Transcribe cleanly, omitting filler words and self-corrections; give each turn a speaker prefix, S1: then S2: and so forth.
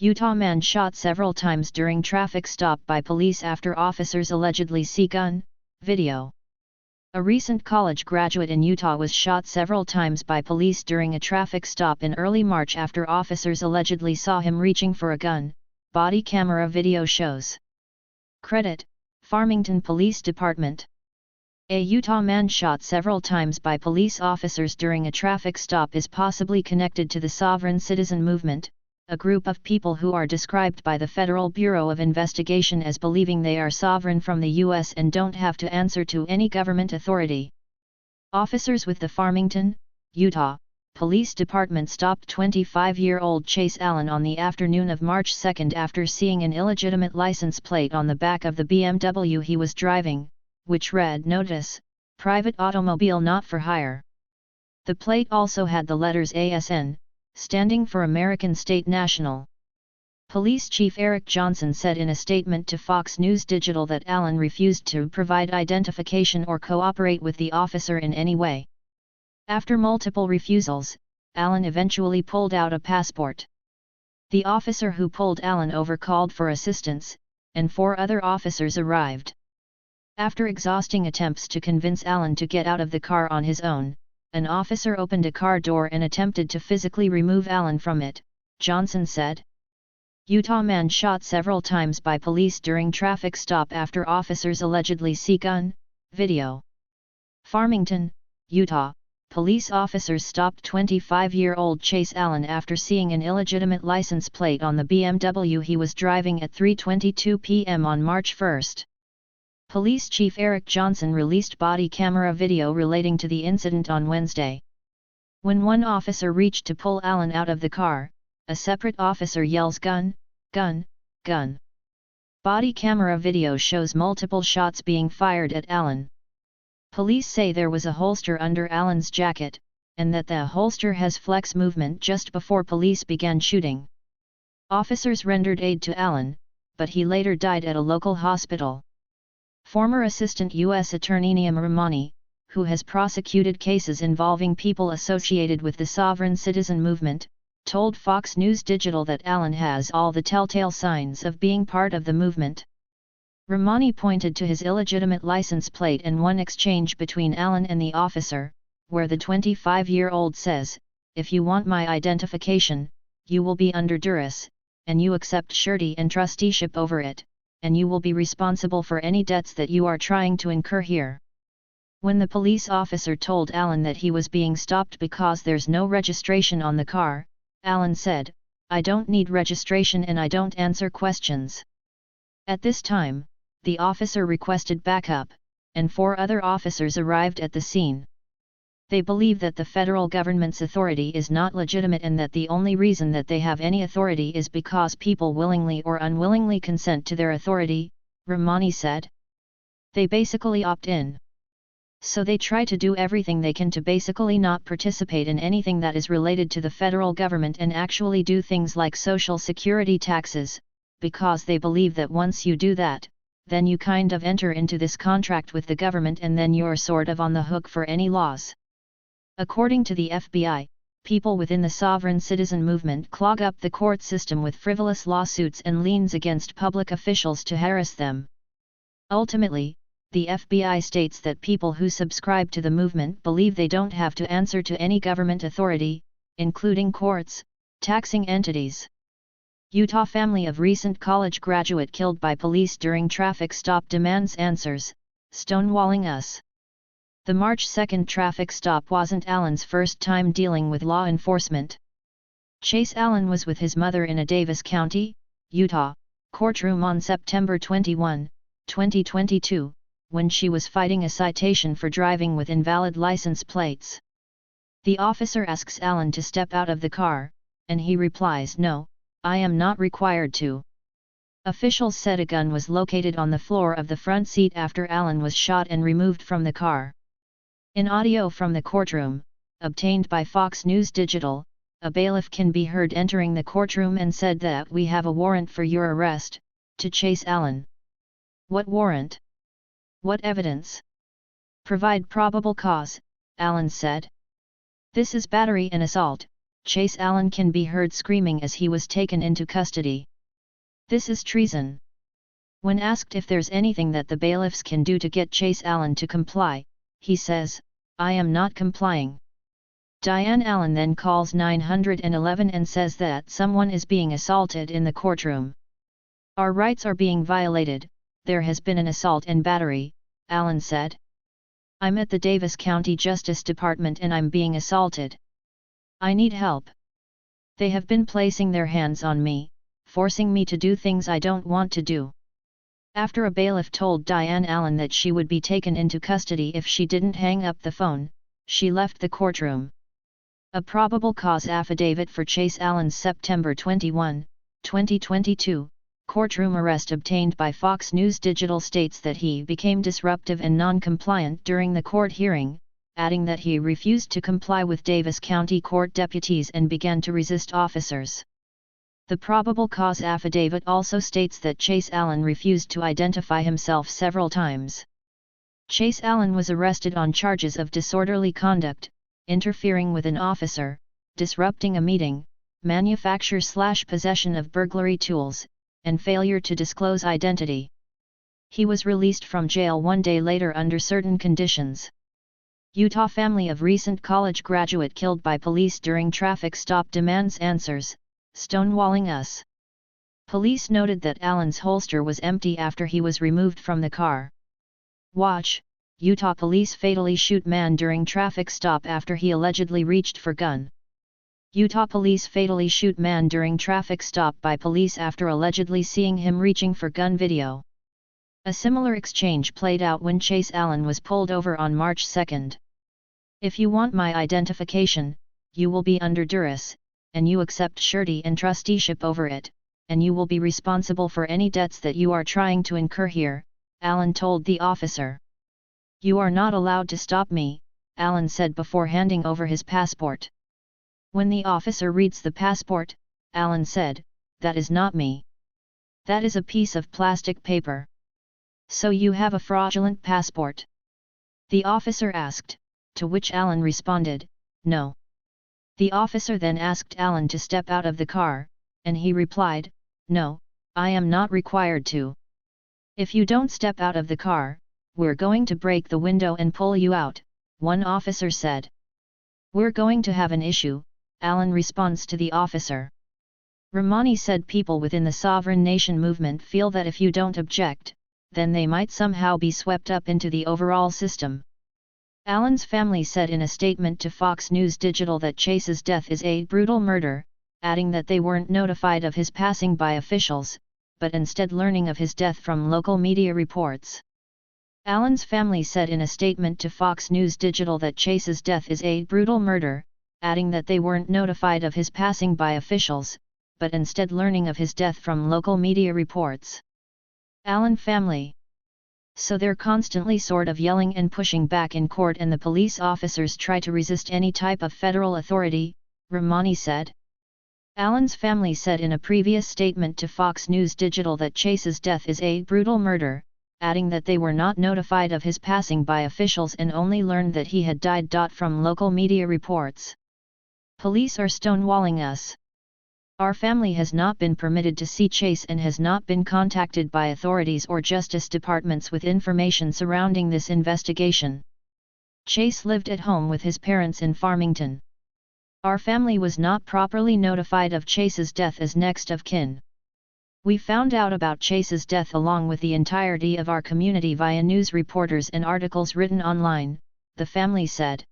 S1: Utah man shot several times during traffic stop by police after officers allegedly see gun, video. A recent college graduate in Utah was shot several times by police during a traffic stop in early March after officers allegedly saw him reaching for a gun, body camera video shows. Credit: Farmington Police Department. A Utah man shot several times by police officers during a traffic stop is possibly connected to the Sovereign Citizen Movement, a group of people who are described by the Federal Bureau of Investigation as believing they are sovereign from the U.S. and don't have to answer to any government authority. Officers with the Farmington, Utah, Police Department stopped 25-year-old Chase Allen on the afternoon of March 2 after seeing an illegitimate license plate on the back of the BMW he was driving, which read "Notice, Private Automobile Not for Hire." The plate also had the letters ASN, standing for American State National. Police Chief Eric Johnson said in a statement to Fox News Digital that Allen refused to provide identification or cooperate with the officer in any way. After multiple refusals, Allen eventually pulled out a passport. The officer who pulled Allen over called for assistance, and 4 other officers arrived. After exhausting attempts to convince Allen to get out of the car on his own, an officer opened a car door and attempted to physically remove Allen from it, Johnson said. Utah man shot several times by police during traffic stop after officers allegedly see gun, video. Farmington, Utah, police officers stopped 25-year-old Chase Allen after seeing an illegitimate license plate on the BMW he was driving at 3:22 p.m. on March 1. Police Chief Eric Johnson released body camera video relating to the incident on Wednesday. When one officer reached to pull Allen out of the car, a separate officer yells "Gun, gun, gun." Body camera video shows multiple shots being fired at Allen. Police say there was a holster under Allen's jacket, and that the holster has flex movement just before police began shooting. Officers rendered aid to Allen, but he later died at a local hospital. Former Assistant U.S. Attorney Neam Rahmani, who has prosecuted cases involving people associated with the Sovereign Citizen Movement, told Fox News Digital that Allen has all the telltale signs of being part of the movement. Rahmani pointed to his illegitimate license plate and one exchange between Allen and the officer, where the 25-year-old says, "If you want my identification, you will be under duress, and you accept surety and trusteeship over it, and you will be responsible for any debts that you are trying to incur here." When the police officer told Allen that he was being stopped because there's no registration on the car, Allen said, "I don't need registration and I don't answer questions." At this time, the officer requested backup, and 4 other officers arrived at the scene. They believe that the federal government's authority is not legitimate and that the only reason that they have any authority is because people willingly or unwillingly consent to their authority, Rahmani said. They basically opt in. So they try to do everything they can to basically not participate in anything that is related to the federal government and actually do things like Social Security taxes, because they believe that once you do that, then you kind of enter into this contract with the government and then you're sort of on the hook for any loss. According to the FBI, people within the Sovereign Citizen Movement clog up the court system with frivolous lawsuits and liens against public officials to harass them. Ultimately, the FBI states that people who subscribe to the movement believe they don't have to answer to any government authority, including courts, taxing entities. Utah family of recent college graduate killed by police during traffic stop demands answers, stonewalling us. The March 2 traffic stop wasn't Allen's first time dealing with law enforcement. Chase Allen was with his mother in a Davis County, Utah, courtroom on September 21, 2022, when she was fighting a citation for driving with invalid license plates. The officer asks Allen to step out of the car, and he replies, "No, I am not required to." Officials said a gun was located on the floor of the front seat after Allen was shot and removed from the car. In audio from the courtroom, obtained by Fox News Digital, a bailiff can be heard entering the courtroom and said that "We have a warrant for your arrest," to Chase Allen. "What warrant? What evidence?" "Provide probable cause," Allen said. "This is battery and assault," Chase Allen can be heard screaming as he was taken into custody. "This is treason." When asked if there's anything that the bailiffs can do to get Chase Allen to comply, he says, "I am not complying." Diane Allen then calls 911 and says that someone is being assaulted in the courtroom. "Our rights are being violated, there has been an assault and battery," Allen said. "I'm at the Davis County Justice Department and I'm being assaulted. I need help. They have been placing their hands on me, forcing me to do things I don't want to do." After a bailiff told Diane Allen that she would be taken into custody if she didn't hang up the phone, she left the courtroom. A probable cause affidavit for Chase Allen's September 21, 2022, courtroom arrest obtained by Fox News Digital states that he became disruptive and non-compliant during the court hearing, adding that he refused to comply with Davis County court deputies and began to resist officers. The probable cause affidavit also states that Chase Allen refused to identify himself several times. Chase Allen was arrested on charges of disorderly conduct, interfering with an officer, disrupting a meeting, manufacture/possession of burglary tools, and failure to disclose identity. He was released from jail one day later under certain conditions. Utah family of recent college graduate killed by police during traffic stop demands answers, stonewalling us. Police noted that Allen's holster was empty after he was removed from the car. Watch, Utah police fatally shoot man during traffic stop after he allegedly reached for gun. Utah police fatally shoot man during traffic stop by police after allegedly seeing him reaching for gun. Video. A similar exchange played out when Chase Allen was pulled over on March 2. "If you want my identification, you will be under duress, and you accept surety and trusteeship over it, and you will be responsible for any debts that you are trying to incur here," Allen told the officer. "You are not allowed to stop me," Allen said before handing over his passport. When the officer reads the passport, Allen said, "That is not me. That is a piece of plastic paper. So you have a fraudulent passport?" the officer asked, to which Allen responded, "No." The officer then asked Allen to step out of the car, and he replied, "No, I am not required to. If you don't step out of the car, we're going to break the window and pull you out," one officer said. "We're going to have an issue," Allen responds to the officer. Romani said people within the Sovereign Nation movement feel that if you don't object, then they might somehow be swept up into the overall system. Allen's family said in a statement to Fox News Digital that Chase's death is a brutal murder, adding that they weren't notified of his passing by officials, but instead learning of his death from local media reports. Allen's family said in a statement to Fox News Digital that Chase's death is a brutal murder, adding that they weren't notified of his passing by officials, but instead learning of his death from local media reports. Allen family. "So they're constantly sort of yelling and pushing back in court and the police officers try to resist any type of federal authority," Romani said. Allen's family said in a previous statement to Fox News Digital that Chase's death is a brutal murder, adding that they were not notified of his passing by officials and only learned that he had died. From local media reports. "Police are stonewalling us. Our family has not been permitted to see Chase and has not been contacted by authorities or justice departments with information surrounding this investigation. Chase lived at home with his parents in Farmington. Our family was not properly notified of Chase's death as next of kin. We found out about Chase's death along with the entirety of our community via news reporters and articles written online," the family said.